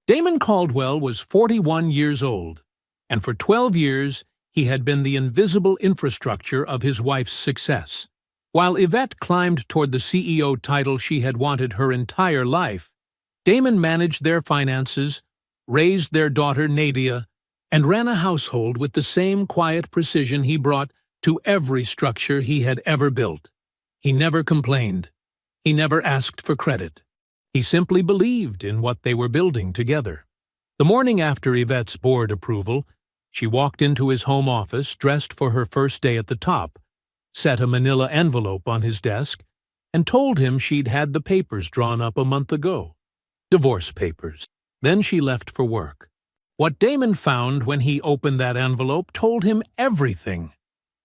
Damon Caldwell was 41 years old, and for 12 years he had been the invisible infrastructure of his wife's success. While Yvette climbed toward the CEO title she had wanted her entire life, Damon managed their finances, raised their daughter Nadia, and ran a household with the same quiet precision he brought to every structure he had ever built. He never complained. He never asked for credit. He simply believed in what they were building together. The morning after Yvette's board approval, she walked into his home office dressed for her first day at the top, set a manila envelope on his desk, and told him she'd had the papers drawn up a month ago. Divorce papers. Then she left for work. What Damon found when he opened that envelope told him everything.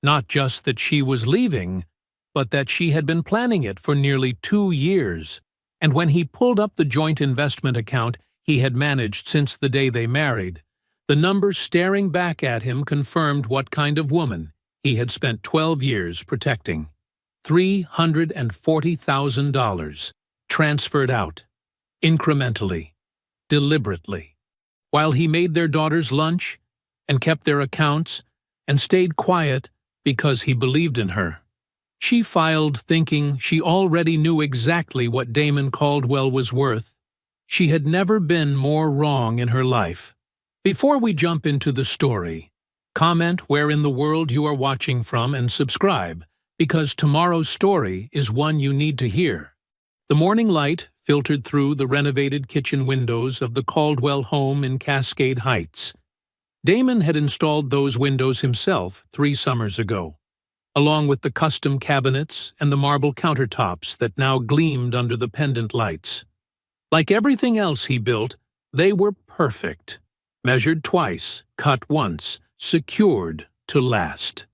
Not just that she was leaving, but that she had been planning it for nearly 2 years. And when he pulled up the joint investment account he had managed since the day they married, the number staring back at him confirmed what kind of woman he had spent 12 years protecting. $340,000 transferred out, incrementally, deliberately, while he made their daughters lunch and kept their accounts and stayed quiet because he believed in her. She filed thinking she already knew exactly what Damon Caldwell was worth. She had never been more wrong in her life. Before we jump into the story, comment where in the world you are watching from and subscribe, because tomorrow's story is one you need to hear. The morning light filtered through the renovated kitchen windows of the Caldwell home in Cascade Heights. Damon had installed those windows himself 3 summers ago, along with the custom cabinets and the marble countertops that now gleamed under the pendant lights. Like everything else he built, they were perfect. Measured twice, cut once, secured to last.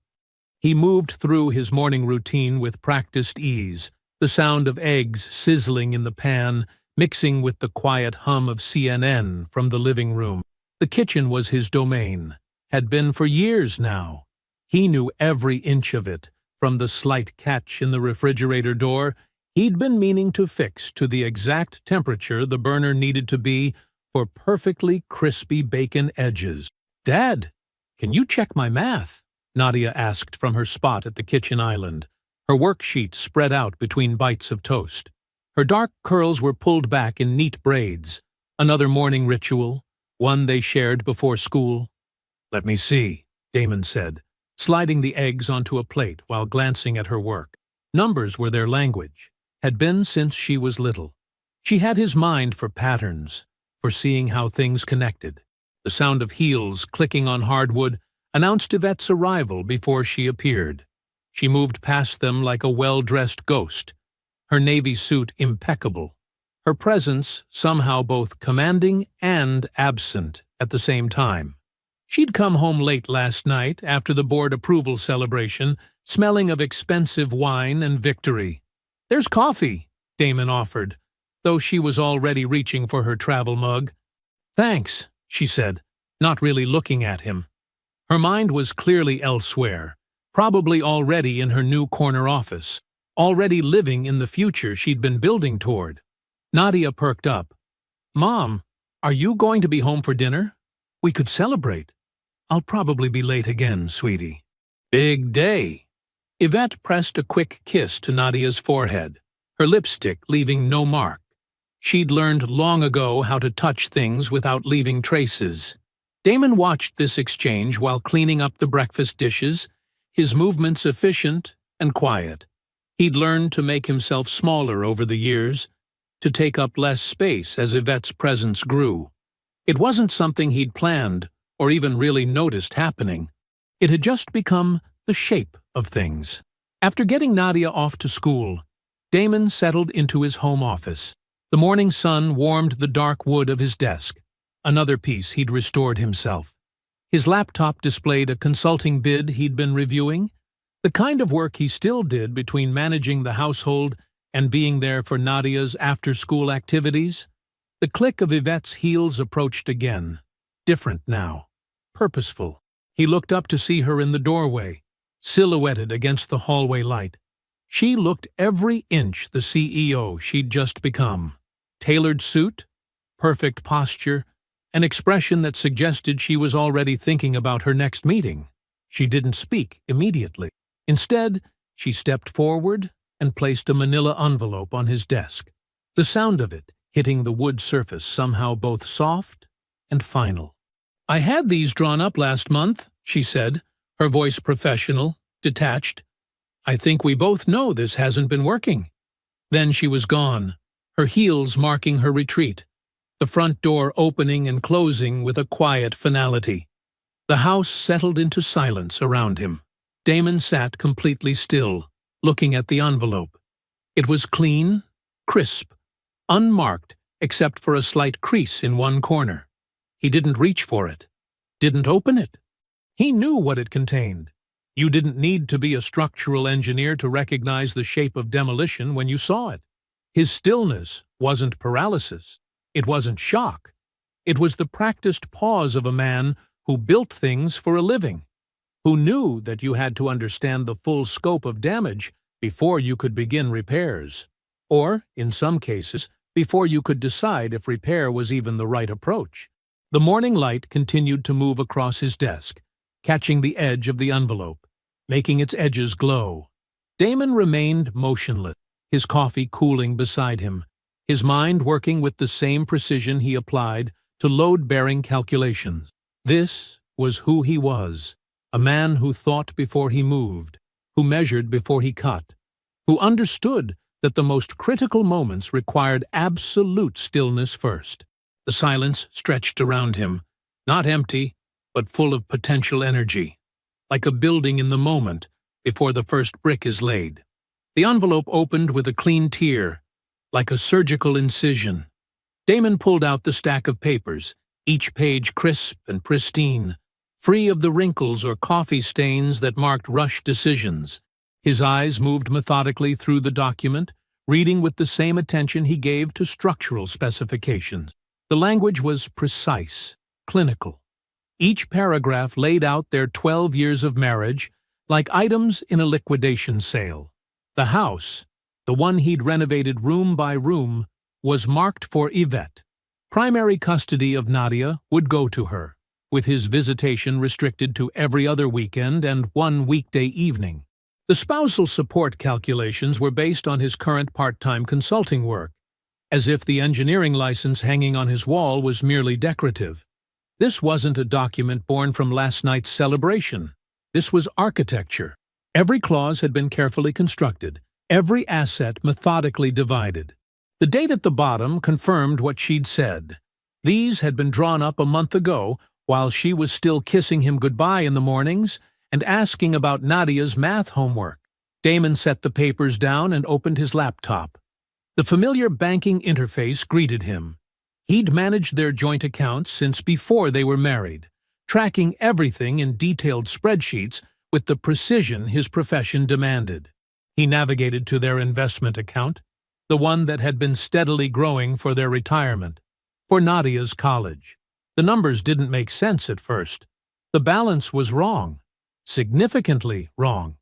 He moved through his morning routine with practiced ease, the sound of eggs sizzling in the pan, mixing with the quiet hum of CNN from the living room. The kitchen was his domain, had been for years now. He knew every inch of it, from the slight catch in the refrigerator door he'd been meaning to fix to the exact temperature the burner needed to be for perfectly crispy bacon edges. "Dad, can you check my math?" Nadia asked from her spot at the kitchen island, her worksheet spread out between bites of toast. Her dark curls were pulled back in neat braids, another morning ritual, one they shared before school. "Let me see," Damon said, sliding the eggs onto a plate while glancing at her work. Numbers were their language, had been since she was little. She had his mind for patterns, for seeing how things connected. The sound of heels clicking on hardwood announced Yvette's arrival before she appeared. She moved past them like a well-dressed ghost, her navy suit impeccable, her presence somehow both commanding and absent at the same time. She'd come home late last night after the board approval celebration, smelling of expensive wine and victory. "There's coffee," Damon offered, though she was already reaching for her travel mug. "Thanks," she said, not really looking at him. Her mind was clearly elsewhere, probably already in her new corner office, already living in the future she'd been building toward. Nadia perked up. "Mom, are you going to be home for dinner? We could celebrate." "I'll probably be late again, sweetie." "Big day." Yvette pressed a quick kiss to Nadia's forehead, her lipstick leaving no mark. She'd learned long ago how to touch things without leaving traces. Damon watched this exchange while cleaning up the breakfast dishes, his movements efficient and quiet. He'd learned to make himself smaller over the years, to take up less space as Yvette's presence grew. It wasn't something he'd planned or even really noticed happening. It had just become the shape of things. After getting Nadia off to school, Damon settled into his home office. The morning sun warmed the dark wood of his desk, another piece he'd restored himself. His laptop displayed a consulting bid he'd been reviewing, the kind of work he still did between managing the household and being there for Nadia's after-school activities. The click of Yvette's heels approached again, different now, purposeful. He looked up to see her in the doorway, silhouetted against the hallway light. She looked every inch the CEO she'd just become. Tailored suit, perfect posture, an expression that suggested she was already thinking about her next meeting. She didn't speak immediately. Instead, she stepped forward and placed a manila envelope on his desk. The sound of it hitting the wood surface somehow both soft and final. "I had these drawn up last month," she said, her voice professional, detached. "I think we both know this hasn't been working." Then she was gone, her heels marking her retreat, the front door opening and closing with a quiet finality. The house settled into silence around him. Damon sat completely still, looking at the envelope. It was clean, crisp, unmarked except for a slight crease in one corner. He didn't reach for it, didn't open it. He knew what it contained. You didn't need to be a structural engineer to recognize the shape of demolition when you saw it. His stillness wasn't paralysis. It wasn't shock. It was the practiced pause of a man who built things for a living, who knew that you had to understand the full scope of damage before you could begin repairs, or, in some cases, before you could decide if repair was even the right approach. The morning light continued to move across his desk, catching the edge of the envelope, making its edges glow. Damon remained motionless, his coffee cooling beside him, his mind working with the same precision he applied to load-bearing calculations. This was who he was, a man who thought before he moved, who measured before he cut, who understood that the most critical moments required absolute stillness first. The silence stretched around him, not empty, but full of potential energy, like a building in the moment before the first brick is laid. The envelope opened with a clean tear, like a surgical incision. Damon pulled out the stack of papers, each page crisp and pristine, free of the wrinkles or coffee stains that marked rushed decisions. His eyes moved methodically through the document, reading with the same attention he gave to structural specifications. The language was precise, clinical. Each paragraph laid out their 12 years of marriage like items in a liquidation sale. The house, the one he'd renovated room by room, was marked for Yvette. Primary custody of Nadia would go to her, with his visitation restricted to every other weekend and one weekday evening. The spousal support calculations were based on his current part-time consulting work, as if the engineering license hanging on his wall was merely decorative. This wasn't a document born from last night's celebration. This was architecture. Every clause had been carefully constructed, every asset methodically divided. The date at the bottom confirmed what she'd said. These had been drawn up a month ago, while she was still kissing him goodbye in the mornings and asking about Nadia's math homework. Damon set the papers down and opened his laptop. The familiar banking interface greeted him. He'd managed their joint accounts since before they were married, tracking everything in detailed spreadsheets with the precision his profession demanded. He navigated to their investment account, the one that had been steadily growing for their retirement, for Nadia's college. The numbers didn't make sense at first. The balance was wrong, significantly wrong.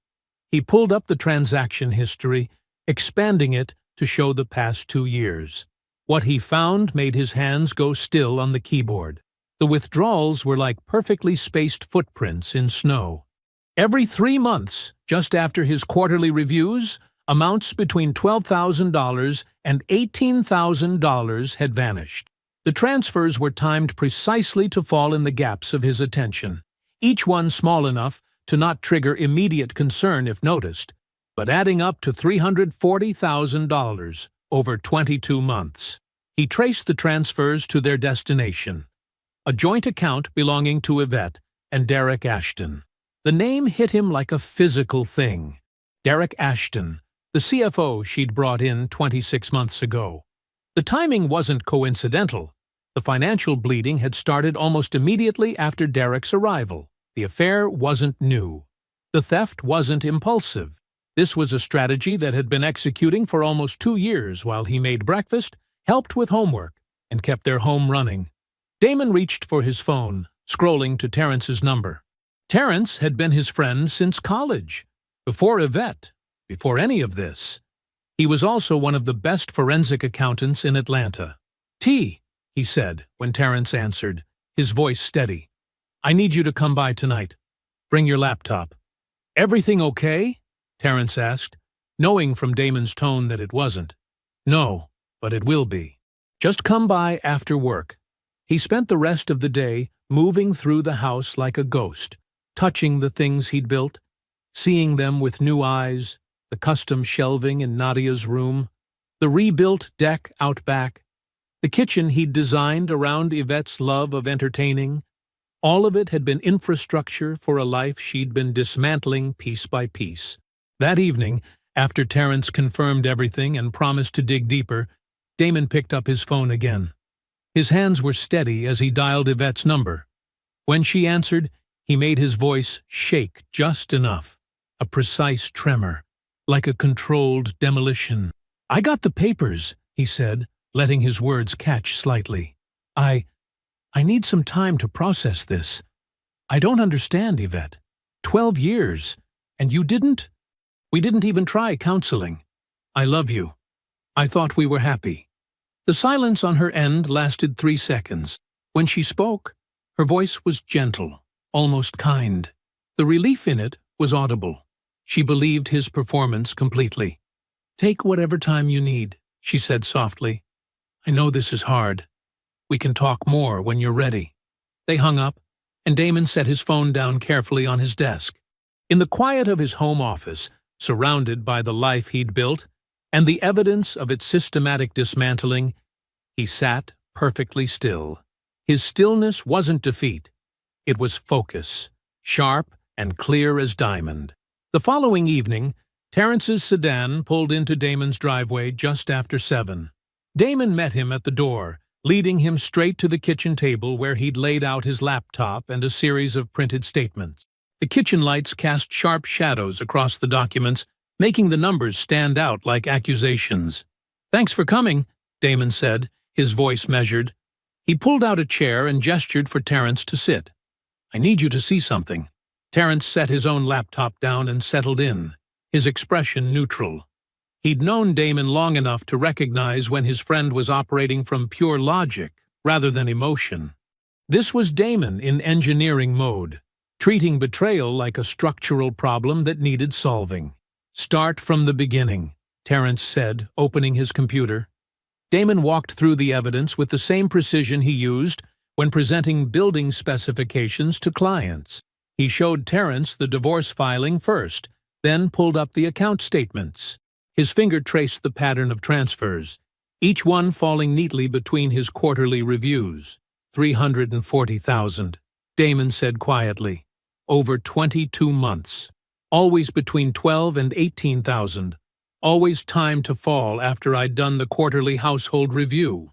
He pulled up the transaction history, expanding it to show the past 2 years. What he found made his hands go still on the keyboard. The withdrawals were like perfectly spaced footprints in snow. Every 3 months, just after his quarterly reviews, amounts between $12,000 and $18,000 had vanished. The transfers were timed precisely to fall in the gaps of his attention, each one small enough to not trigger immediate concern if noticed, but adding up to $340,000 over 22 months. He traced the transfers to their destination, a joint account belonging to Yvette and Derek Ashton. The name hit him like a physical thing. Derek Ashton, the CFO she'd brought in 26 months ago. The timing wasn't coincidental. The financial bleeding had started almost immediately after Derek's arrival. The affair wasn't new. The theft wasn't impulsive. This was a strategy that had been executing for almost 2 years while he made breakfast, helped with homework, and kept their home running. Damon reached for his phone, scrolling to Terrence's number. Terrence had been his friend since college, before Yvette, before any of this. He was also one of the best forensic accountants in Atlanta. He he said when Terrence answered, his voice steady. "I need you to come by tonight. Bring your laptop." "Everything okay?" Terrence asked, knowing from Damon's tone that it wasn't. "No, but it will be. Just come by after work." He spent the rest of the day moving through the house like a ghost, touching the things he'd built, seeing them with new eyes, the custom shelving in Nadia's room, the rebuilt deck out back, the kitchen he'd designed around Yvette's love of entertaining. All of it had been infrastructure for a life she'd been dismantling piece by piece. That evening, after Terrence confirmed everything and promised to dig deeper, Damon picked up his phone again. His hands were steady as he dialed Yvette's number. When she answered, he made his voice shake just enough, a precise tremor, like a controlled demolition. "I got the papers," he said, letting his words catch slightly. I need some time to process this. I don't understand, Yvette. 12 years, and you didn't? We didn't even try counseling. I love you. I thought we were happy." The silence on her end lasted 3 seconds. When she spoke, her voice was gentle, almost kind. The relief in it was audible. She believed his performance completely. "Take whatever time you need," she said softly. "I know this is hard. We can talk more when you're ready." They hung up, and Damon set his phone down carefully on his desk. In the quiet of his home office, surrounded by the life he'd built, and the evidence of its systematic dismantling, he sat perfectly still. His stillness wasn't defeat. It was focus, sharp and clear as diamond. The following evening, Terrence's sedan pulled into Damon's driveway just after 7. Damon met him at the door, leading him straight to the kitchen table where he'd laid out his laptop and a series of printed statements. The kitchen lights cast sharp shadows across the documents, making the numbers stand out like accusations. "Thanks for coming," Damon said, his voice measured. He pulled out a chair and gestured for Terrence to sit. "I need you to see something." Terrence set his own laptop down and settled in, his expression neutral. He'd known Damon long enough to recognize when his friend was operating from pure logic rather than emotion. This was Damon in engineering mode, treating betrayal like a structural problem that needed solving. "Start from the beginning," Terrence said, opening his computer. Damon walked through the evidence with the same precision he used when presenting building specifications to clients. He showed Terrence the divorce filing first, then pulled up the account statements. His finger traced the pattern of transfers, each one falling neatly between his quarterly reviews. 340,000, Damon said quietly. Over 22 months. Always between 12 and 18,000. Always time to fall after I'd done the quarterly household review.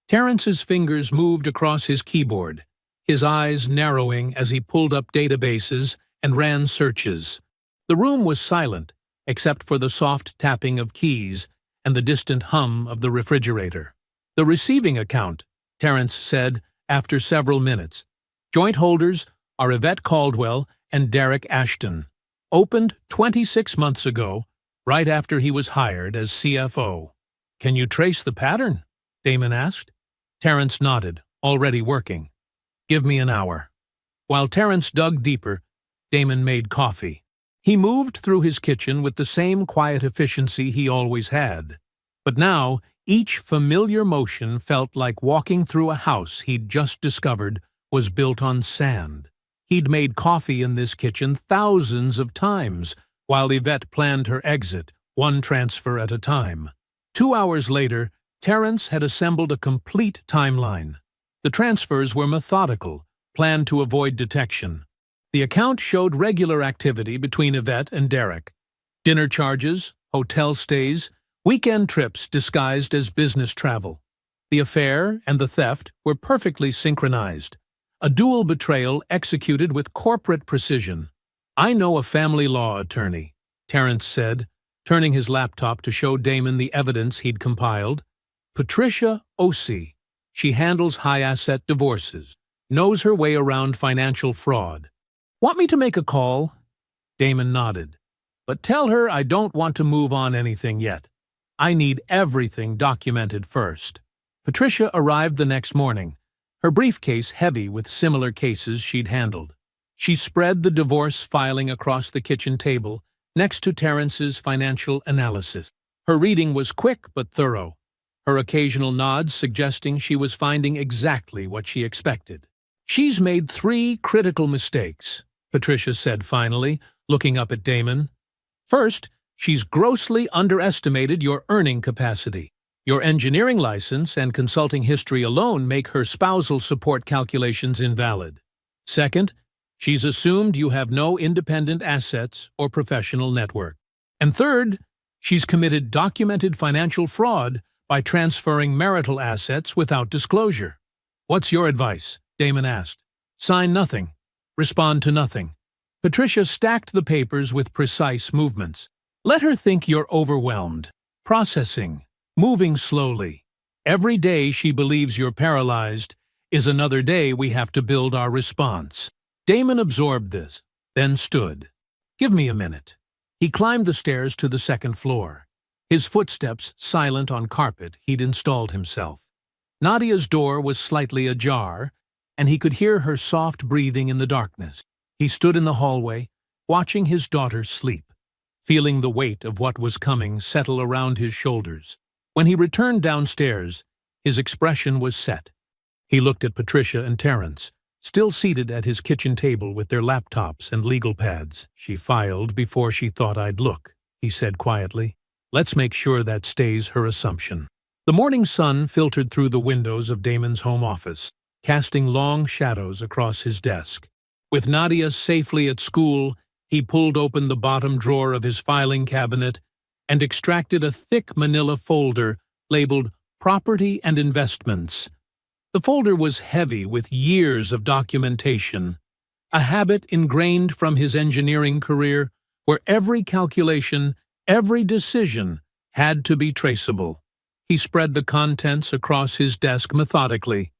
Terrence's fingers moved across his keyboard, his eyes narrowing as he pulled up databases and ran searches. The room was silent, except for the soft tapping of keys and the distant hum of the refrigerator. "The receiving account," Terrence said after several minutes. "Joint holders are Yvette Caldwell and Derek Ashton. Opened 26 months ago, right after he was hired as CFO. "Can you trace the pattern?" Damon asked. Terrence nodded, already working. "Give me an hour." While Terrence dug deeper, Damon made coffee. He moved through his kitchen with the same quiet efficiency he always had. But now, each familiar motion felt like walking through a house he'd just discovered was built on sand. He'd made coffee in this kitchen thousands of times, while Yvette planned her exit, one transfer at a time. 2 hours later, Terrence had assembled a complete timeline. The transfers were methodical, planned to avoid detection. The account showed regular activity between Yvette and Derek. Dinner charges, hotel stays, weekend trips disguised as business travel. The affair and the theft were perfectly synchronized. A dual betrayal executed with corporate precision. "I know a family law attorney," Terrence said, turning his laptop to show Damon the evidence he'd compiled. "Patricia Ossie. She handles high-asset divorces, knows her way around financial fraud. Want me to make a call?" Damon nodded. "But tell her I don't want to move on anything yet. I need everything documented first." Patricia arrived the next morning, her briefcase heavy with similar cases she'd handled. She spread the divorce filing across the kitchen table, next to Terrence's financial analysis. Her reading was quick but thorough, her occasional nods suggesting she was finding exactly what she expected. "She's made 3 critical mistakes," Patricia said finally, looking up at Damon. "First, she's grossly underestimated your earning capacity. Your engineering license and consulting history alone make her spousal support calculations invalid. Second, she's assumed you have no independent assets or professional network. And third, she's committed documented financial fraud by transferring marital assets without disclosure." "What's your advice?" Damon asked. "Sign nothing. Respond to nothing." Patricia stacked the papers with precise movements. "Let her think you're overwhelmed, processing, moving slowly. Every day she believes you're paralyzed is another day we have to build our response." Damon absorbed this, then stood. "Give me a minute." He climbed the stairs to the second floor, his footsteps silent on carpet he'd installed himself. Nadia's door was slightly ajar, and he could hear her soft breathing in the darkness. He stood in the hallway, watching his daughter sleep, feeling the weight of what was coming settle around his shoulders. When he returned downstairs, his expression was set. He looked at Patricia and Terrence, still seated at his kitchen table with their laptops and legal pads. "She filed before she thought I'd look," he said quietly. "Let's make sure that stays her assumption." The morning sun filtered through the windows of Damon's home office, casting long shadows across his desk. With Nadia safely at school, he pulled open the bottom drawer of his filing cabinet and extracted a thick manila folder labeled Property and Investments. The folder was heavy with years of documentation, a habit ingrained from his engineering career where every calculation, every decision had to be traceable. He spread the contents across his desk methodically.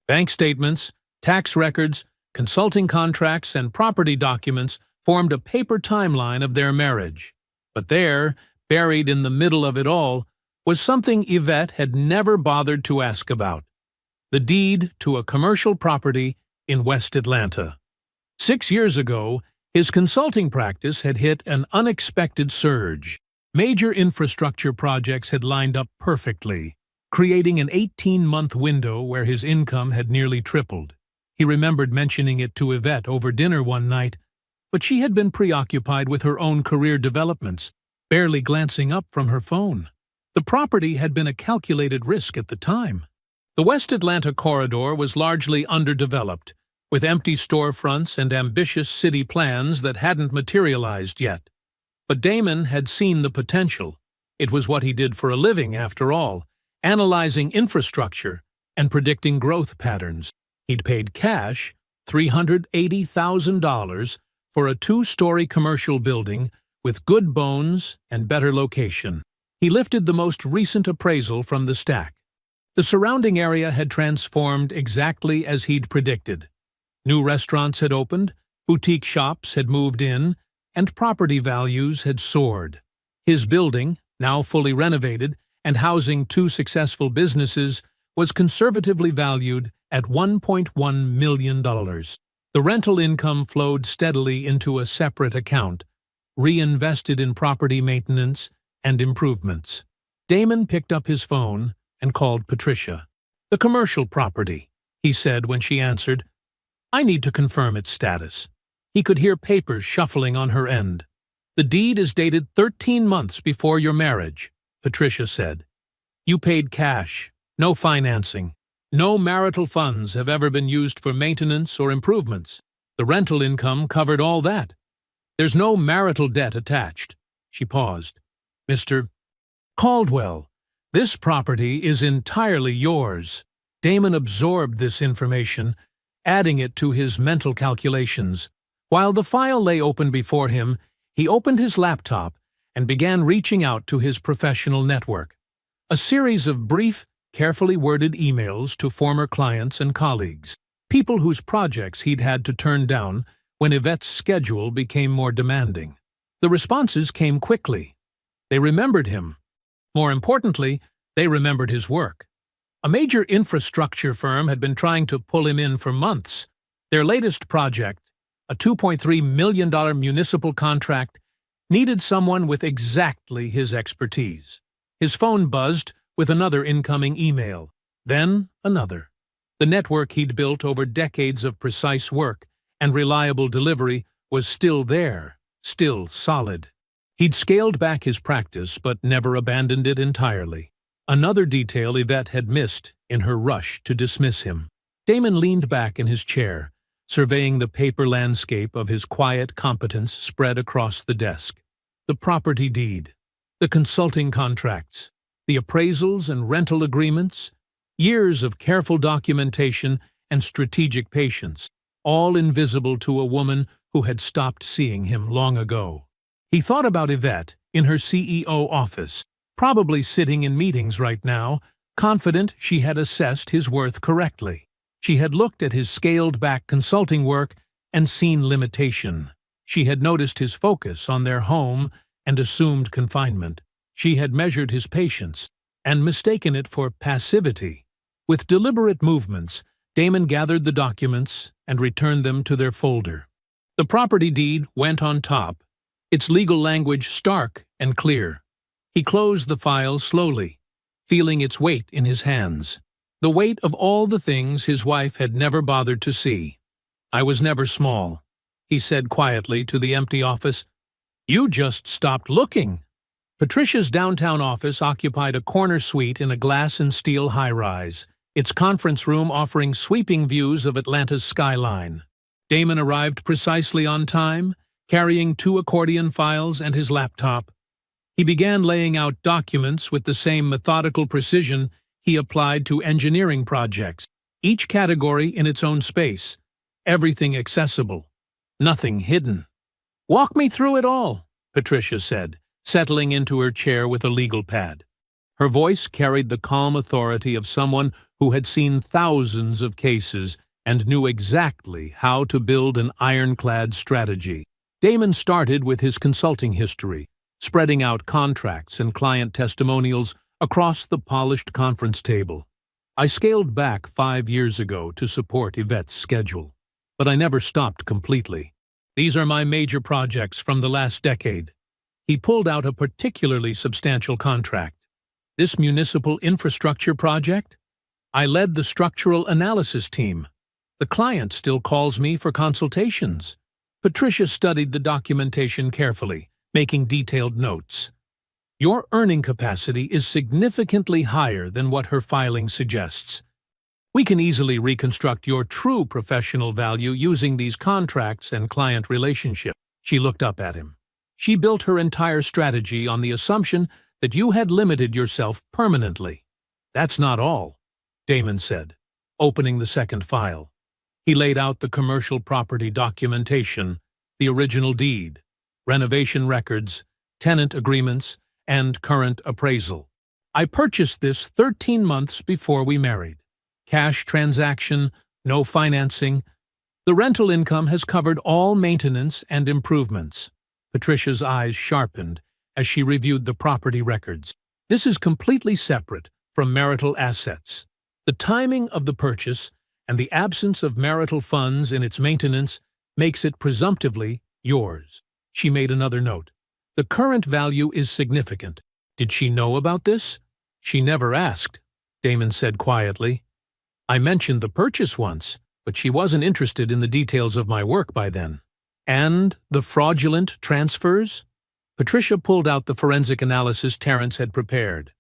Bank statements, tax records, consulting contracts, and property documents formed a paper timeline of their marriage. But there, buried in the middle of it all, was something Yvette had never bothered to ask about: the deed to a commercial property in West Atlanta. 6 years ago, his consulting practice had hit an unexpected surge. Major infrastructure projects had lined up perfectly, creating an 18-month window where his income had nearly tripled. He remembered mentioning it to Yvette over dinner one night, but she had been preoccupied with her own career developments, barely glancing up from her phone. The property had been a calculated risk at the time. The West Atlanta corridor was largely underdeveloped, with empty storefronts and ambitious city plans that hadn't materialized yet. But Damon had seen the potential. It was what he did for a living, after all, analyzing infrastructure and predicting growth patterns. He'd paid cash, $380,000, for a 2-story commercial building with good bones and better location. He lifted the most recent appraisal from the stack. The surrounding area had transformed exactly as he'd predicted. New restaurants had opened, boutique shops had moved in, and property values had soared. His building, now fully renovated and housing 2 successful businesses, was conservatively valued at $1.1 million. The rental income flowed steadily into a separate account, reinvested in property maintenance and improvements. Damon picked up his phone and called Patricia. "The commercial property," he said when she answered. "I need to confirm its status." He could hear papers shuffling on her end. "The deed is dated 13 months before your marriage," Patricia said. "You paid cash, no financing. No marital funds have ever been used for maintenance or improvements. The rental income covered all that. There's no marital debt attached." She paused. "Mr. Caldwell, this property is entirely yours." Damon absorbed this information, adding it to his mental calculations. While the file lay open before him, he opened his laptop and began reaching out to his professional network. A series of brief, carefully worded emails to former clients and colleagues, people whose projects he'd had to turn down when Yvette's schedule became more demanding. The responses came quickly. They remembered him. More importantly, they remembered his work. A major infrastructure firm had been trying to pull him in for months. Their latest project, a $2.3 million municipal contract, needed someone with exactly his expertise. His phone buzzed with another incoming email, then another. The network he'd built over decades of precise work and reliable delivery was still there, still solid. He'd scaled back his practice but never abandoned it entirely. Another detail Yvette had missed in her rush to dismiss him. Damon leaned back in his chair, surveying the paper landscape of his quiet competence spread across the desk. The property deed, the consulting contracts, the appraisals and rental agreements, years of careful documentation and strategic patience, all invisible to a woman who had stopped seeing him long ago. He thought about Yvette in her CEO office, probably sitting in meetings right now, confident she had assessed his worth correctly. She had looked at his scaled-back consulting work and seen limitation. She had noticed his focus on their home and assumed confinement. She had measured his patience and mistaken it for passivity. With deliberate movements, Damon gathered the documents and returned them to their folder. The property deed went on top, its legal language stark and clear. He closed the file slowly, feeling its weight in his hands. The weight of all the things his wife had never bothered to see. "I was never small," he said quietly to the empty office. "You just stopped looking." Patricia's downtown office occupied a corner suite in a glass and steel high-rise, its conference room offering sweeping views of Atlanta's skyline. Damon arrived precisely on time, carrying 2 accordion files and his laptop. He began laying out documents with the same methodical precision he applied to engineering projects, each category in its own space, everything accessible, nothing hidden. "Walk me through it all," Patricia said, settling into her chair with a legal pad. Her voice carried the calm authority of someone who had seen thousands of cases and knew exactly how to build an ironclad strategy. Damon started with his consulting history, spreading out contracts and client testimonials across the polished conference table. "I scaled back 5 years ago to support Yvette's schedule, but I never stopped completely. These are my major projects from the last decade." He pulled out a particularly substantial contract. "This municipal infrastructure project? I led the structural analysis team. The client still calls me for consultations." Patricia studied the documentation carefully, making detailed notes. "Your earning capacity is significantly higher than what her filing suggests. We can easily reconstruct your true professional value using these contracts and client relationships." She looked up at him. "She built her entire strategy on the assumption that you had limited yourself permanently." "That's not all," Damon said, opening the second file. He laid out the commercial property documentation, the original deed, renovation records, tenant agreements, and current appraisal. "I purchased this 13 months before we married. Cash transaction, no financing. The rental income has covered all maintenance and improvements." Patricia's eyes sharpened as she reviewed the property records. "This is completely separate from marital assets. The timing of the purchase and the absence of marital funds in its maintenance makes it presumptively yours." She made another note. "The current value is significant." "Did she know about this?" "She never asked," Damon said quietly. "I mentioned the purchase once, but she wasn't interested in the details of my work by then." "And the fraudulent transfers?" Patricia pulled out the forensic analysis Terrence had prepared.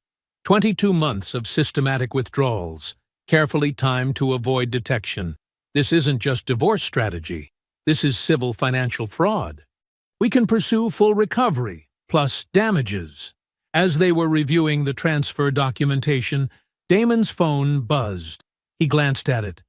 22 months of systematic withdrawals, carefully timed to avoid detection. This isn't just divorce strategy. This is civil financial fraud. "We can pursue full recovery, plus damages." As they were reviewing the transfer documentation, Damon's phone buzzed. He glanced at it.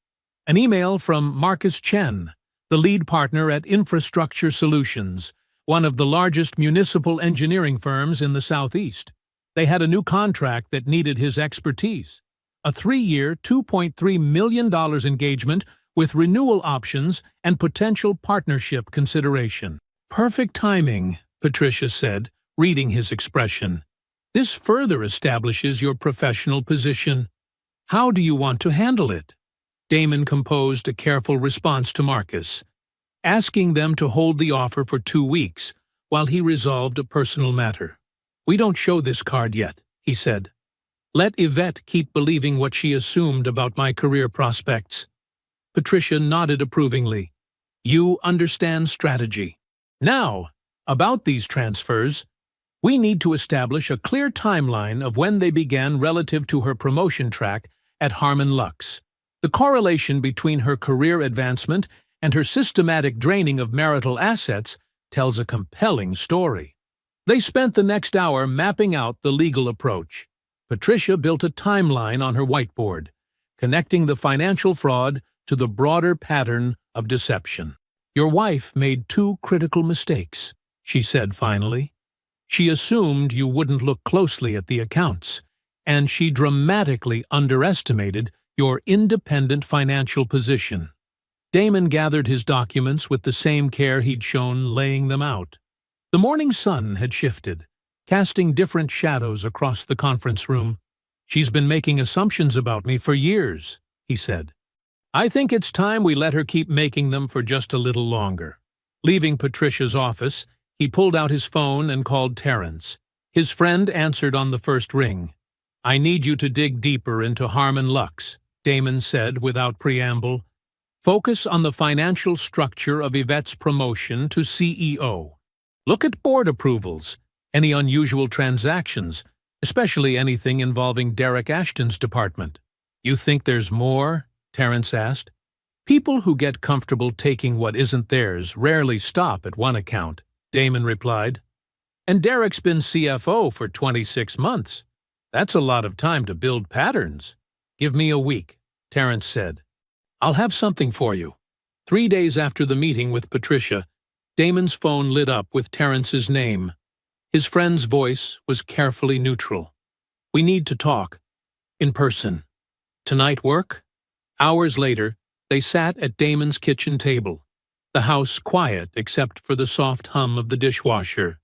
An email from Marcus Chen, the lead partner at Infrastructure Solutions, one of the largest municipal engineering firms in the Southeast. They had a new contract that needed his expertise. A 3-year, $2.3 million engagement with renewal options and potential partnership consideration. "Perfect timing," Patricia said, reading his expression. "This further establishes your professional position." How do you want to handle it? Damon composed a careful response to Marcus, asking them to hold the offer for 2 weeks while he resolved a personal matter. We don't show this card yet, he said. Let Yvette keep believing what she assumed about my career prospects. Patricia nodded approvingly. You understand strategy. Now, about these transfers, we need to establish a clear timeline of when they began relative to her promotion track at Harmon Lux. The correlation between her career advancement and her systematic draining of marital assets tells a compelling story. They spent the next hour mapping out the legal approach. Patricia built a timeline on her whiteboard, connecting the financial fraud to the broader pattern of deception. Your wife made 2 critical mistakes, she said finally. She assumed you wouldn't look closely at the accounts, and she dramatically underestimated your independent financial position. Damon gathered his documents with the same care he'd shown laying them out. The morning sun had shifted, casting different shadows across the conference room. She's been making assumptions about me for years, he said. I think it's time we let her keep making them for just a little longer. Leaving Patricia's office, he pulled out his phone and called Terrence. His friend answered on the first ring. I need you to dig deeper into Harmon Lux, Damon said without preamble. Focus on the financial structure of Yvette's promotion to CEO. Look at board approvals, any unusual transactions, especially anything involving Derek Ashton's department. You think there's more? Terrence asked. People who get comfortable taking what isn't theirs rarely stop at one account, Damon replied. And Derek's been CFO for 26 months. That's a lot of time to build patterns. Give me a week, Terrence said. I'll have something for you. 3 days after the meeting with Patricia, Damon's phone lit up with Terrence's name. His friend's voice was carefully neutral. We need to talk. In person. Tonight work? Hours later, they sat at Damon's kitchen table, the house quiet except for the soft hum of the dishwasher.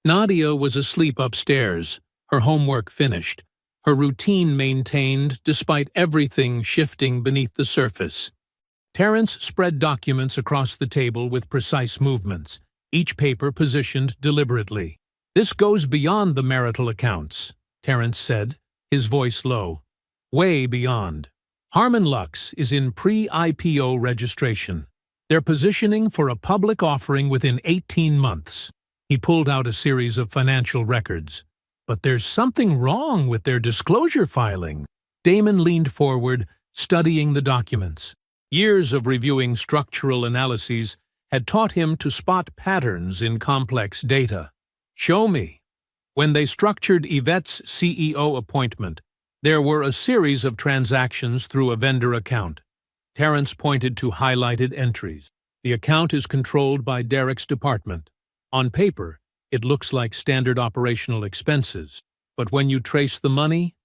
Nadia was asleep upstairs, her homework finished, her routine maintained despite everything shifting beneath the surface. Terrence spread documents across the table with precise movements, each paper positioned deliberately. This goes beyond the marital accounts, Terrence said, his voice low. Way beyond. Harmon Lux is in pre-IPO registration. They're positioning for a public offering within 18 months. He pulled out a series of financial records. But there's something wrong with their disclosure filing. Damon leaned forward, studying the documents. Years of reviewing structural analyses had taught him to spot patterns in complex data. Show me. When they structured Yvette's CEO appointment, there were a series of transactions through a vendor account. Terrence pointed to highlighted entries. The account is controlled by Derek's department. On paper, it looks like standard operational expenses, but when you trace the money,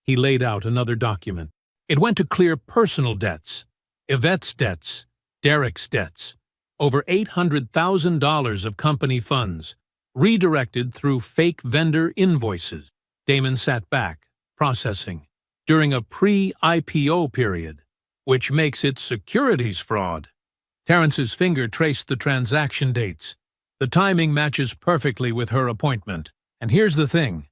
he laid out another document. It went to clear personal debts, Yvette's debts, Derek's debts, over $800,000 of company funds, redirected through fake vendor invoices. Damon sat back, processing, during a pre-IPO period, which makes it securities fraud. Terrence's finger traced the transaction dates. The timing matches perfectly with her appointment. And here's the thing.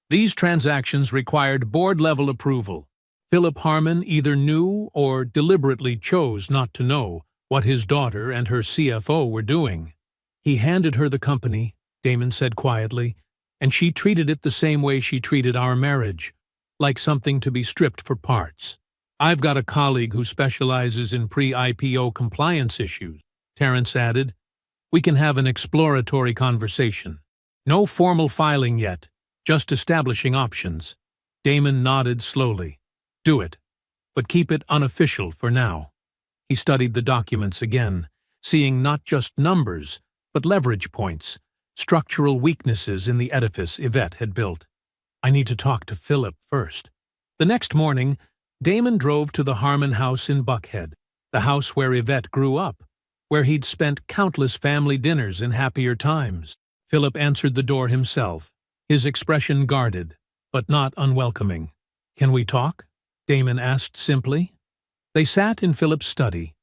These transactions required board-level approval. Philip Harmon either knew or deliberately chose not to know what his daughter and her CFO were doing. He handed her the company, Damon said quietly, and she treated it the same way she treated our marriage, like something to be stripped for parts. I've got a colleague who specializes in pre-IPO compliance issues, Terrence added. We can have an exploratory conversation. No formal filing yet, just establishing options. Damon nodded slowly. Do it, but keep it unofficial for now. He studied the documents again, seeing not just numbers, but leverage points, structural weaknesses in the edifice Yvette had built. I need to talk to Philip first. The next morning, Damon drove to the Harmon house in Buckhead, the house where Yvette grew up, where he'd spent countless family dinners in happier times. Philip answered the door himself, his expression guarded, but not unwelcoming. Can we talk? Damon asked simply. They sat in Philip's study,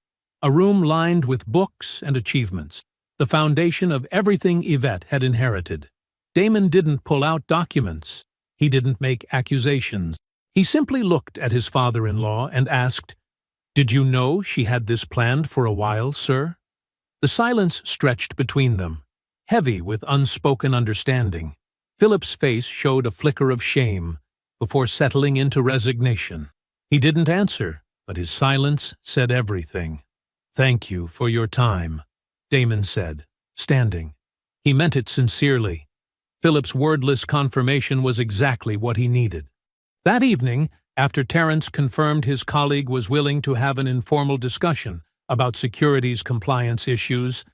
a room lined with books and achievements, the foundation of everything Yvette had inherited. Damon didn't pull out documents. He didn't make accusations. He simply looked at his father-in-law and asked, "Did you know she had this planned for a while, sir?" The silence stretched between them, heavy with unspoken understanding. Philip's face showed a flicker of shame before settling into resignation. He didn't answer, but his silence said everything. "Thank you for your time," Damon said, standing. He meant it sincerely. Philip's wordless confirmation was exactly what he needed. That evening, after Terence confirmed his colleague was willing to have an informal discussion about securities compliance issues,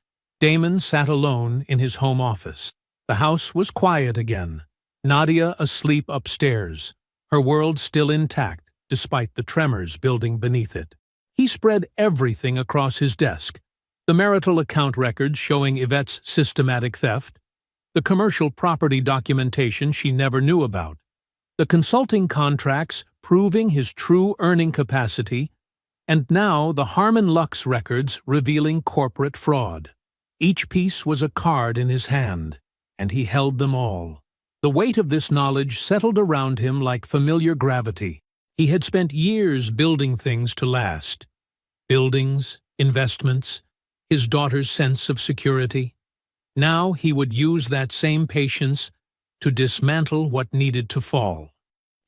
Damon sat alone in his home office. The house was quiet again, Nadia asleep upstairs, her world still intact despite the tremors building beneath it. He spread everything across his desk, the marital account records showing Yvette's systematic theft, the commercial property documentation she never knew about, the consulting contracts proving his true earning capacity, and now the Harmon Lux records revealing corporate fraud. Each piece was a card in his hand, and he held them all. The weight of this knowledge settled around him like familiar gravity. He had spent years building things to last. Buildings, investments, his daughter's sense of security. Now he would use that same patience to dismantle what needed to fall.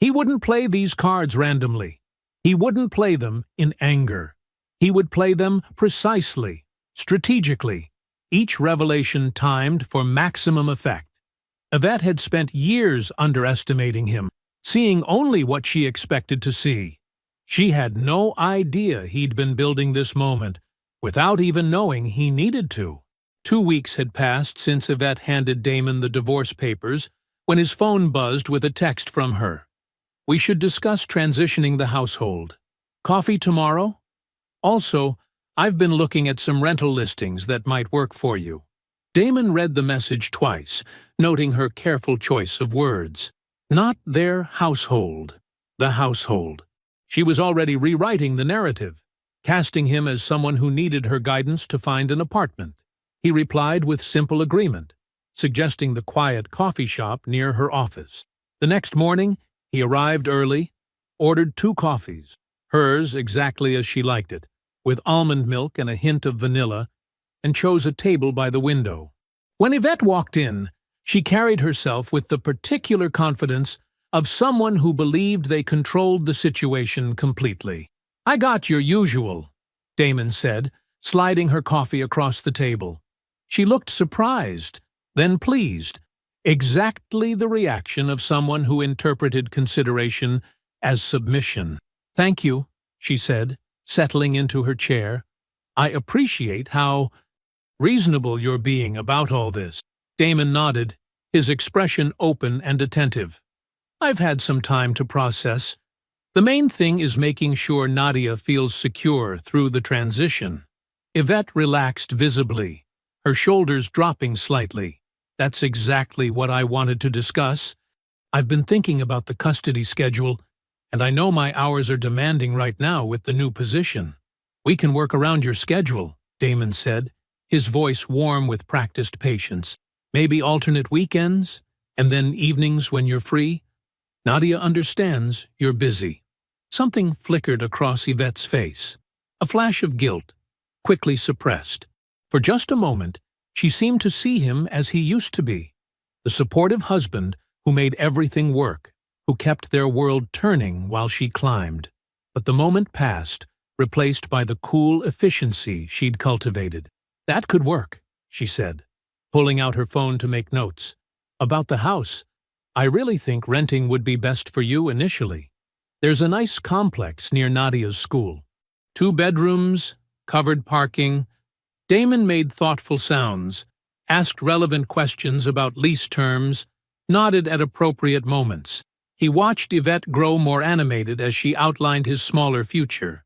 He wouldn't play these cards randomly. He wouldn't play them in anger. He would play them precisely, strategically, each revelation timed for maximum effect. Yvette had spent years underestimating him, seeing only what she expected to see. She had no idea he'd been building this moment, without even knowing he needed to. 2 weeks had passed since Yvette handed Damon the divorce papers when his phone buzzed with a text from her. "We should discuss transitioning the household. Coffee tomorrow? Also, I've been looking at some rental listings that might work for you." Damon read the message twice, noting her careful choice of words. Not their household. The household. She was already rewriting the narrative, casting him as someone who needed her guidance to find an apartment. He replied with simple agreement, suggesting the quiet coffee shop near her office. The next morning, he arrived early, ordered 2 coffees, hers exactly as she liked it, with almond milk and a hint of vanilla, and chose a table by the window. When Yvette walked in, she carried herself with the particular confidence of someone who believed they controlled the situation completely. "I got your usual," Damon said, sliding her coffee across the table. She looked surprised, then pleased, exactly the reaction of someone who interpreted consideration as submission. "Thank you," she said, settling into her chair. "I appreciate how reasonable you're being about all this." Damon nodded, his expression open and attentive. "I've had some time to process. The main thing is making sure Nadia feels secure through the transition." Yvette relaxed visibly, her shoulders dropping slightly. "That's exactly what I wanted to discuss. I've been thinking about the custody schedule, and I know my hours are demanding right now with the new position." "We can work around your schedule," Damon said, his voice warm with practiced patience. "Maybe alternate weekends, and then evenings when you're free. Nadia understands you're busy." Something flickered across Yvette's face, a flash of guilt, quickly suppressed. For just a moment, she seemed to see him as he used to be, the supportive husband who made everything work, who kept their world turning while she climbed. But the moment passed, replaced by the cool efficiency she'd cultivated. "That could work," she said, pulling out her phone to make notes. "About the house, I really think renting would be best for you initially. There's a nice complex near Nadia's school. 2 bedrooms, covered parking." Damon made thoughtful sounds, asked relevant questions about lease terms, nodded at appropriate moments. He watched Yvette grow more animated as she outlined his smaller future,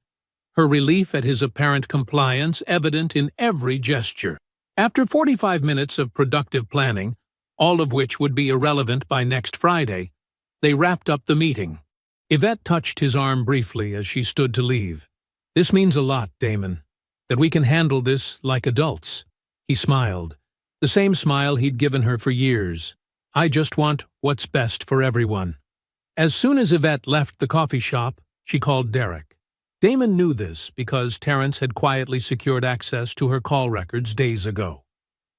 her relief at his apparent compliance evident in every gesture. After 45 minutes of productive planning, all of which would be irrelevant by next Friday, they wrapped up the meeting. Yvette touched his arm briefly as she stood to leave. "This means a lot, Damon. That we can handle this like adults." He smiled, the same smile he'd given her for years. "I just want what's best for everyone." As soon as Yvette left the coffee shop, she called Derek. Damon knew this because Terrence had quietly secured access to her call records days ago.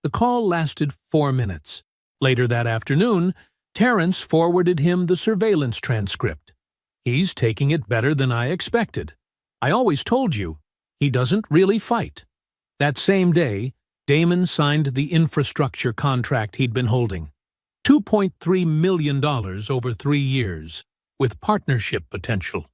The call lasted 4 minutes. Later that afternoon, Terrence forwarded him the surveillance transcript. "He's taking it better than I expected. I always told you, he doesn't really fight." That same day, Damon signed the infrastructure contract he'd been holding. $2.3 million over 3 years, with partnership potential.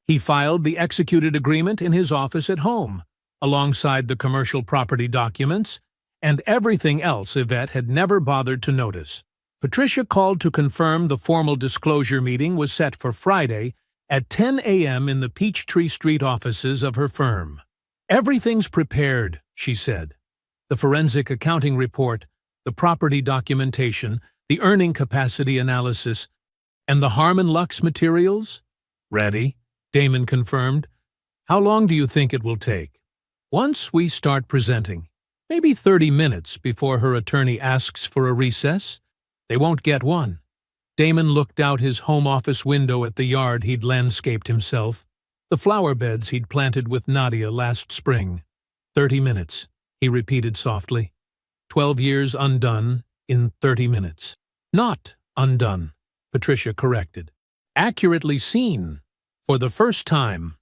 He filed the executed agreement in his office at home, alongside the commercial property documents, and everything else Yvette had never bothered to notice. Patricia called to confirm the formal disclosure meeting was set for Friday at 10 a.m. in the Peachtree Street offices of her firm. "Everything's prepared," she said. "The forensic accounting report, the property documentation, the earning capacity analysis, and the Harmon Lux materials?" "Ready," Damon confirmed. "How long do you think it will take?" "Once we start presenting, maybe 30 minutes before her attorney asks for a recess. They won't get one." Damon looked out his home office window at the yard he'd landscaped himself, the flower beds he'd planted with Nadia last spring. 30 minutes, he repeated softly. 12 years undone in 30 minutes. Not undone, Patricia corrected. Accurately seen, for the first time.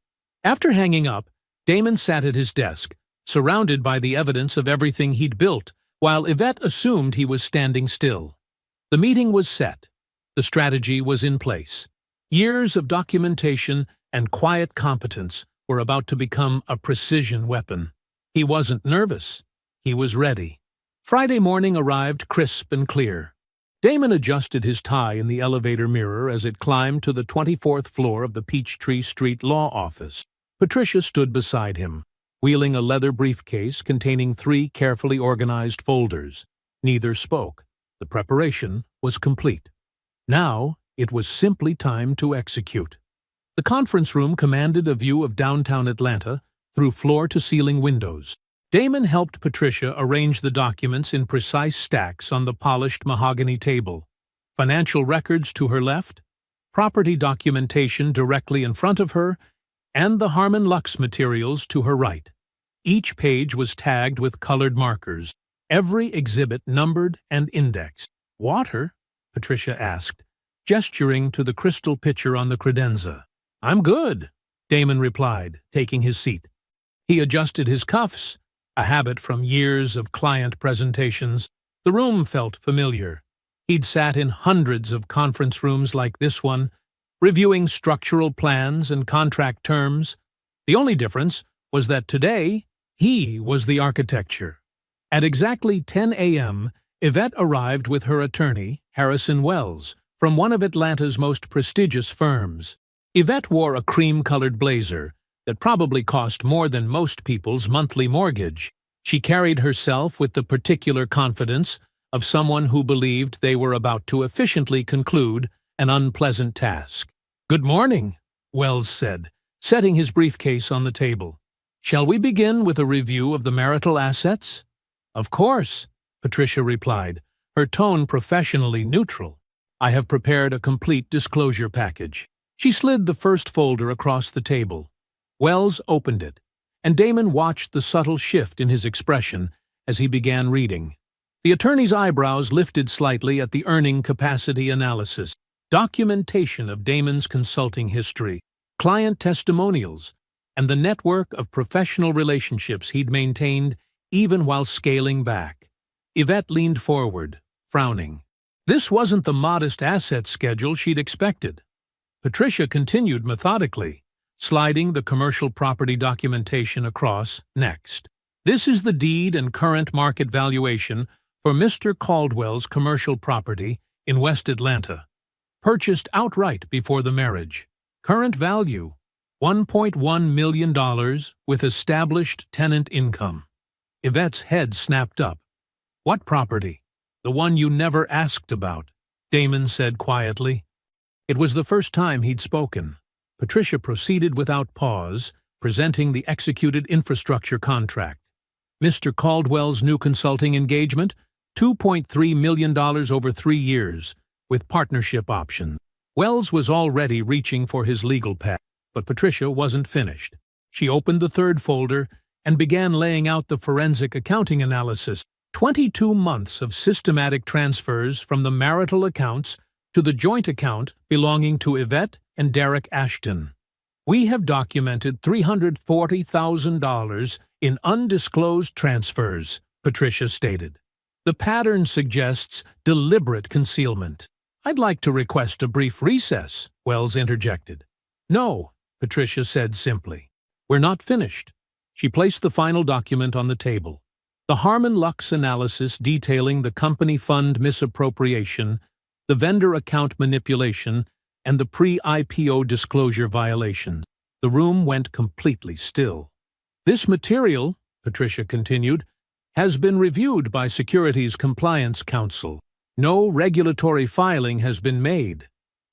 After hanging up, Damon sat at his desk, surrounded by the evidence of everything he'd built, while Yvette assumed he was standing still. The meeting was set. The strategy was in place. Years of documentation and quiet competence were about to become a precision weapon. He wasn't nervous. He was ready. Friday morning arrived crisp and clear. Damon adjusted his tie in the elevator mirror as it climbed to the 24th floor of the Peachtree Street law office. Patricia stood beside him, wheeling a leather briefcase containing 3 carefully organized folders. Neither spoke. The preparation was complete. Now, it was simply time to execute. The conference room commanded a view of downtown Atlanta through floor-to-ceiling windows. Damon helped Patricia arrange the documents in precise stacks on the polished mahogany table. Financial records to her left, property documentation directly in front of her, and the Harmon Lux materials to her right. Each page was tagged with colored markers, every exhibit numbered and indexed. "Water?" Patricia asked, gesturing to the crystal pitcher on the credenza. "I'm good," Damon replied, taking his seat. He adjusted his cuffs, a habit from years of client presentations. The room felt familiar. He'd sat in hundreds of conference rooms like this one, reviewing structural plans and contract terms. The only difference was that today, he was the architecture. At exactly 10 a.m., Yvette arrived with her attorney, Harrison Wells, from one of Atlanta's most prestigious firms. Yvette wore a cream-colored blazer that probably cost more than most people's monthly mortgage. She carried herself with the particular confidence of someone who believed they were about to efficiently conclude an unpleasant task. "Good morning," Wells said, setting his briefcase on the table. "Shall we begin with a review of the marital assets?" "Of course," Patricia replied, her tone professionally neutral. "I have prepared a complete disclosure package." She slid the first folder across the table. Wells opened it, and Damon watched the subtle shift in his expression as he began reading. The attorney's eyebrows lifted slightly at the earning capacity analysis, documentation of Damon's consulting history, client testimonials, and the network of professional relationships he'd maintained even while scaling back. Yvette leaned forward, frowning. This wasn't the modest asset schedule she'd expected. Patricia continued methodically, sliding the commercial property documentation across next. "This is the deed and current market valuation for Mr. Caldwell's commercial property in West Atlanta, purchased outright before the marriage. Current value, $1.1 million with established tenant income." Yvette's head snapped up. "What property?" "The one you never asked about," Damon said quietly. It was the first time he'd spoken. Patricia proceeded without pause, presenting the executed infrastructure contract. Mr. Caldwell's new consulting engagement, $2.3 million over 3 years, with partnership options. Wells was already reaching for his legal pad, but Patricia wasn't finished. She opened the third folder and began laying out the forensic accounting analysis. 22 months of systematic transfers from the marital accounts to the joint account belonging to Yvette and Derek Ashton. We have documented $340,000 in undisclosed transfers, Patricia stated. The pattern suggests deliberate concealment. I'd like to request a brief recess, Wells interjected. No, Patricia said simply. We're not finished. She placed the final document on the table. The Harmon Lux analysis detailing the company fund misappropriation, the vendor account manipulation, and the pre-IPO disclosure violations. The room went completely still. This material, Patricia continued, has been reviewed by Securities Compliance Counsel. No regulatory filing has been made.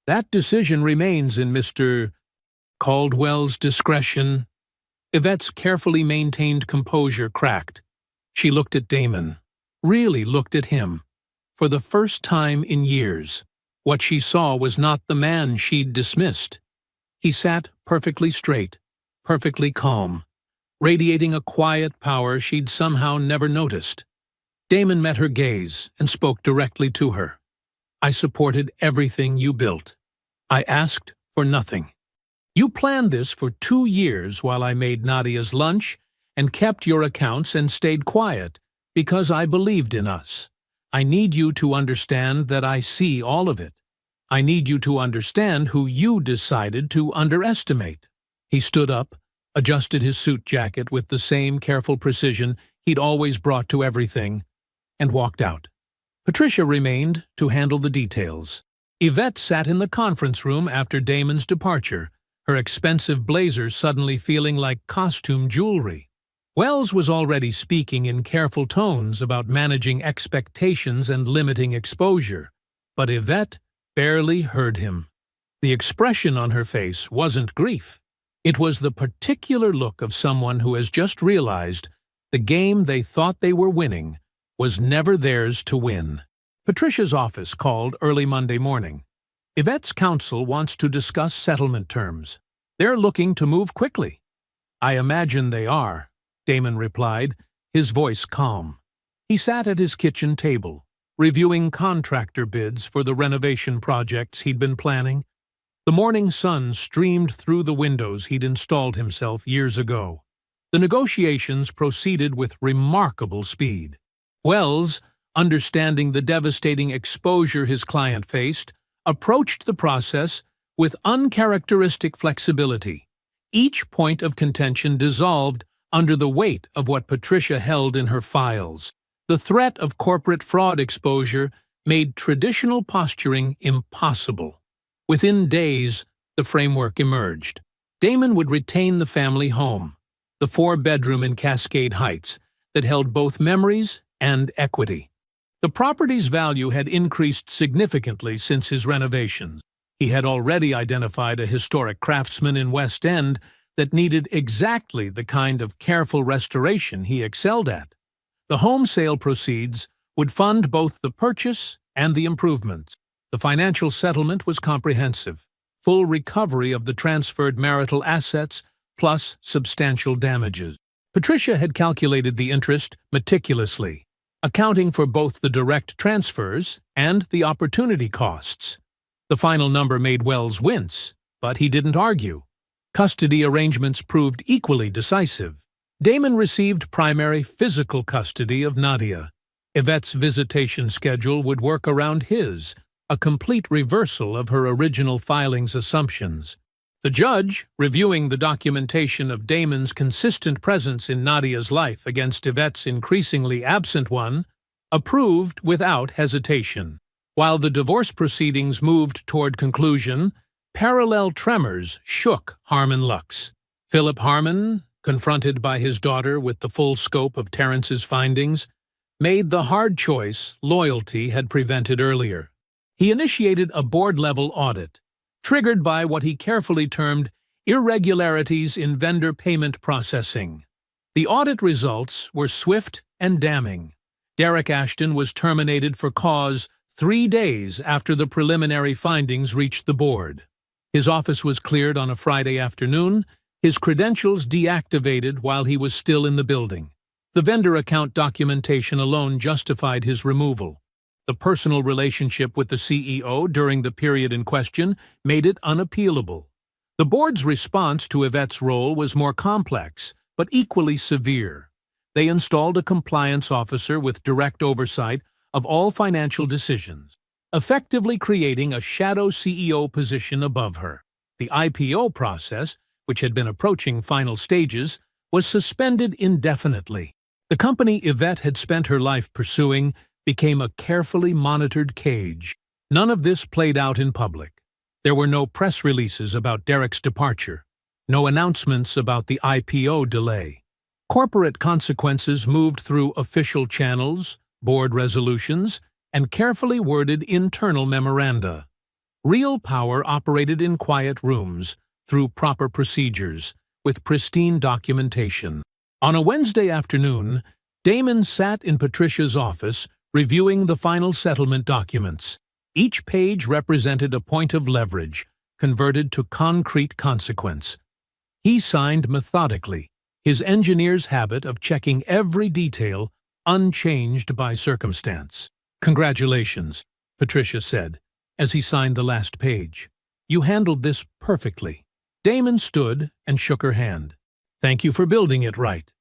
That decision remains in Mr. Caldwell's discretion. Yvette's carefully maintained composure cracked. She looked at Damon, really looked at him. For the first time in years, what she saw was not the man she'd dismissed. He sat perfectly straight, perfectly calm, radiating a quiet power she'd somehow never noticed. Damon met her gaze and spoke directly to her. I supported everything you built. I asked for nothing. You planned this for 2 years while I made Nadia's lunch and kept your accounts and stayed quiet because I believed in us. I need you to understand that I see all of it. I need you to understand who you decided to underestimate. He stood up, adjusted his suit jacket with the same careful precision he'd always brought to everything, and walked out. Patricia remained to handle the details. Yvette sat in the conference room after Damon's departure, her expensive blazer suddenly feeling like costume jewelry. Wells was already speaking in careful tones about managing expectations and limiting exposure, but Yvette barely heard him. The expression on her face wasn't grief. It was the particular look of someone who has just realized the game they thought they were winning was never theirs to win. Patricia's office called early Monday morning. Yvette's counsel wants to discuss settlement terms. They're looking to move quickly. I imagine they are, Damon replied, his voice calm. He sat at his kitchen table, reviewing contractor bids for the renovation projects he'd been planning. The morning sun streamed through the windows he'd installed himself years ago. The negotiations proceeded with remarkable speed. Wells, understanding the devastating exposure his client faced, approached the process with uncharacteristic flexibility. Each point of contention dissolved under the weight of what Patricia held in her files. The threat of corporate fraud exposure made traditional posturing impossible. Within days, the framework emerged. Damon would retain the family home, the 4-bedroom in Cascade Heights, that held both memories and equity. The property's value had increased significantly since his renovations. He had already identified a historic craftsman in West End that needed exactly the kind of careful restoration he excelled at. The home sale proceeds would fund both the purchase and the improvements. The financial settlement was comprehensive, full recovery of the transferred marital assets plus substantial damages. Patricia had calculated the interest meticulously, accounting for both the direct transfers and the opportunity costs. The final number made Wells wince, but he didn't argue. Custody arrangements proved equally decisive. Damon received primary physical custody of Nadia. Yvette's visitation schedule would work around his, a complete reversal of her original filing's assumptions. The judge, reviewing the documentation of Damon's consistent presence in Nadia's life against Yvette's increasingly absent one, approved without hesitation. While the divorce proceedings moved toward conclusion, parallel tremors shook Harmon Lux. Philip Harmon, confronted by his daughter with the full scope of Terrence's findings, made the hard choice loyalty had prevented earlier. He initiated a board-level audit, triggered by what he carefully termed irregularities in vendor payment processing. The audit results were swift and damning. Derek Ashton was terminated for cause 3 days after the preliminary findings reached the board. His office was cleared on a Friday afternoon, his credentials deactivated while he was still in the building. The vendor account documentation alone justified his removal. The personal relationship with the CEO during the period in question made it unappealable. The board's response to Yvette's role was more complex, but equally severe. They installed a compliance officer with direct oversight of all financial decisions, effectively creating a shadow CEO position above her. The IPO process, which had been approaching final stages, was suspended indefinitely. The company Yvette had spent her life pursuing became a carefully monitored cage. None of this played out in public. There were no press releases about Derek's departure, no announcements about the IPO delay. Corporate consequences moved through official channels, board resolutions, and carefully worded internal memoranda. Real power operated in quiet rooms, through proper procedures, with pristine documentation. On a Wednesday afternoon, Damon sat in Patricia's office, reviewing the final settlement documents. Each page represented a point of leverage, converted to concrete consequence. He signed methodically, his engineer's habit of checking every detail, unchanged by circumstance. "Congratulations," Patricia said, as he signed the last page. "You handled this perfectly." Damon stood and shook her hand. "Thank you for building it right."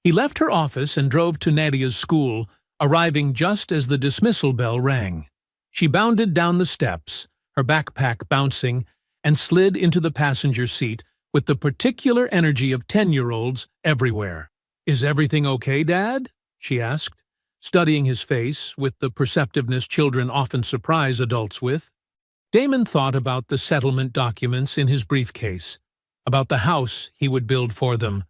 He left her office and drove to Nadia's school, arriving just as the dismissal bell rang. She bounded down the steps, her backpack bouncing, and slid into the passenger seat with the particular energy of 10-year-olds everywhere. "Is everything okay, Dad?" she asked, studying his face with the perceptiveness children often surprise adults with. Damon thought about the settlement documents in his briefcase, about the house he would build for them,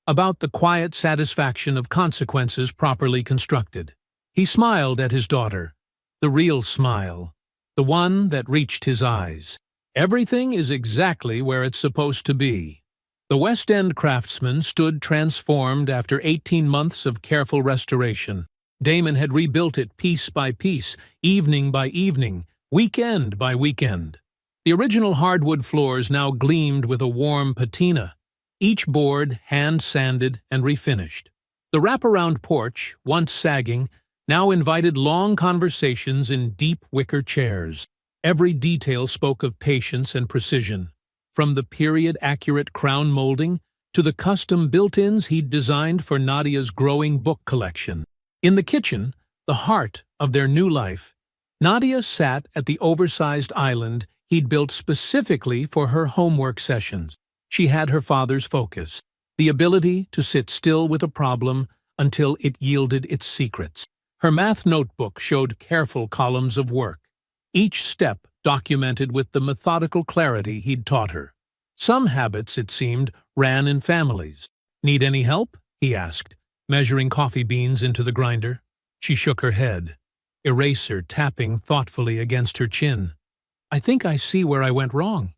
about the quiet satisfaction of consequences properly constructed. He smiled at his daughter, the real smile, the one that reached his eyes. Everything is exactly where it's supposed to be. The West End craftsman stood transformed after 18 months of careful restoration. Damon had rebuilt it piece by piece, evening by evening, weekend by weekend. The original hardwood floors now gleamed with a warm patina, each board hand-sanded and refinished. The wraparound porch, once sagging, now invited long conversations in deep wicker chairs. Every detail spoke of patience and precision, from the period-accurate crown molding to the custom built-ins he'd designed for Nadia's growing book collection. In the kitchen, the heart of their new life, Nadia sat at the oversized island he'd built specifically for her homework sessions. She had her father's focus, the ability to sit still with a problem until it yielded its secrets. Her math notebook showed careful columns of work, each step documented with the methodical clarity he'd taught her. Some habits, it seemed, ran in families. "Need any help?" he asked, measuring coffee beans into the grinder. She shook her head, eraser tapping thoughtfully against her chin. "I think I see where I went wrong.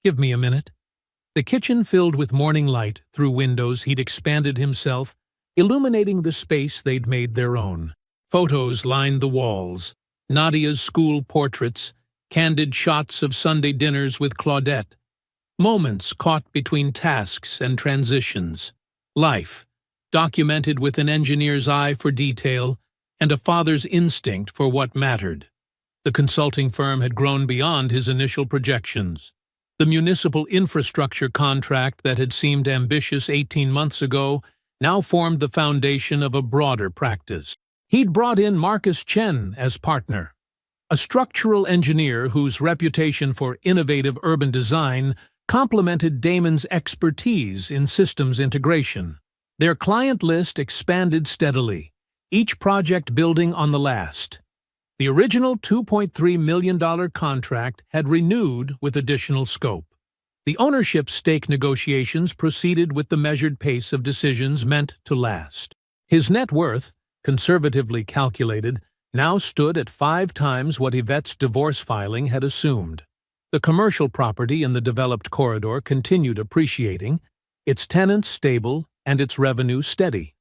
Give me a minute." The kitchen filled with morning light through windows he'd expanded himself, illuminating the space they'd made their own. Photos lined the walls, Nadia's school portraits, candid shots of Sunday dinners with Claudette, moments caught between tasks and transitions. Life, documented with an engineer's eye for detail and a father's instinct for what mattered. The consulting firm had grown beyond his initial projections. The municipal infrastructure contract that had seemed ambitious 18 months ago now formed the foundation of a broader practice. He'd brought in Marcus Chen as partner, a structural engineer whose reputation for innovative urban design complemented Damon's expertise in systems integration. Their client list expanded steadily, each project building on the last. The original $2.3 million contract had renewed with additional scope. The ownership stake negotiations proceeded with the measured pace of decisions meant to last. His net worth, conservatively calculated, now stood at 5 times what Yvette's divorce filing had assumed. The commercial property in the developed corridor continued appreciating, its tenants stable and its revenue steady.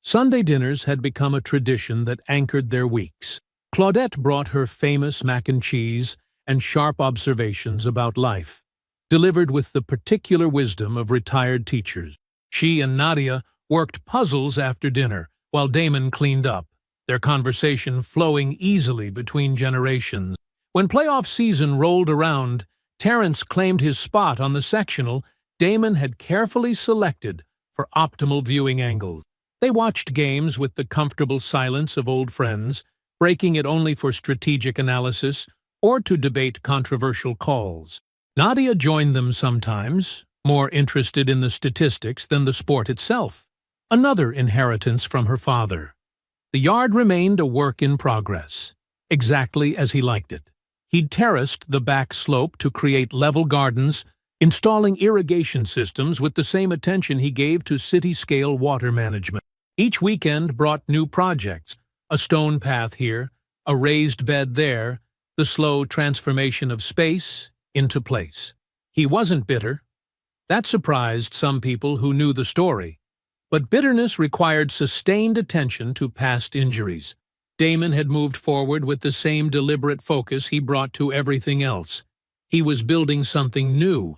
Sunday dinners had become a tradition that anchored their weeks. Claudette brought her famous mac and cheese and sharp observations about life, delivered with the particular wisdom of retired teachers. She and Nadia worked puzzles after dinner, while Damon cleaned up, their conversation flowing easily between generations. When playoff season rolled around, Terrence claimed his spot on the sectional Damon had carefully selected for optimal viewing angles. They watched games with the comfortable silence of old friends, breaking it only for strategic analysis or to debate controversial calls. Nadia joined them sometimes, more interested in the statistics than the sport itself, another inheritance from her father. The yard remained a work in progress, exactly as he liked it. He'd terraced the back slope to create level gardens, installing irrigation systems with the same attention he gave to city-scale water management. Each weekend brought new projects, a stone path here, a raised bed there, the slow transformation of space into place. He wasn't bitter. That surprised some people who knew the story. But bitterness required sustained attention to past injuries. Damon had moved forward with the same deliberate focus he brought to everything else. He was building something new,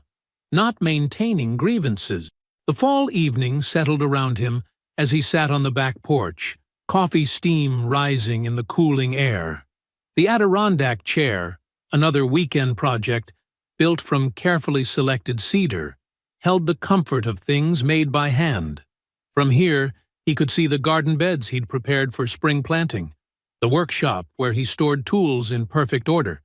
not maintaining grievances. The fall evening settled around him as he sat on the back porch, coffee steam rising in the cooling air. The Adirondack chair, another weekend project built from carefully selected cedar, held the comfort of things made by hand. From here, he could see the garden beds he'd prepared for spring planting, the workshop where he stored tools in perfect order,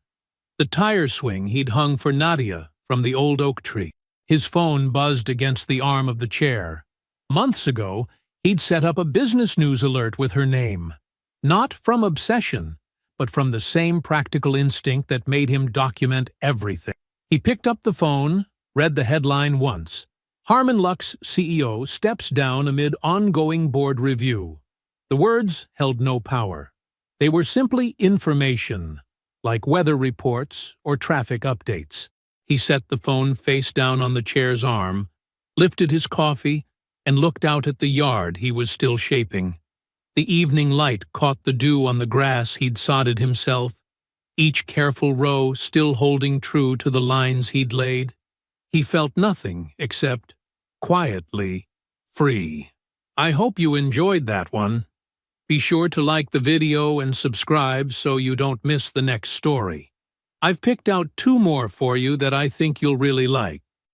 the tire swing he'd hung for Nadia from the old oak tree. His phone buzzed against the arm of the chair. Months ago, he'd set up a business news alert with her name. Not from obsession, but from the same practical instinct that made him document everything. He picked up the phone, read the headline once. Harmon Luck's CEO steps down amid ongoing board review. The words held no power. They were simply information, like weather reports or traffic updates. He set the phone face down on the chair's arm, lifted his coffee, and looked out at the yard he was still shaping. The evening light caught the dew on the grass he'd sodded himself, each careful row still holding true to the lines he'd laid. He felt nothing except, quietly, free. I hope you enjoyed that one. Be sure to like the video and subscribe so you don't miss the next story. I've picked out 2 more for you that I think you'll really like.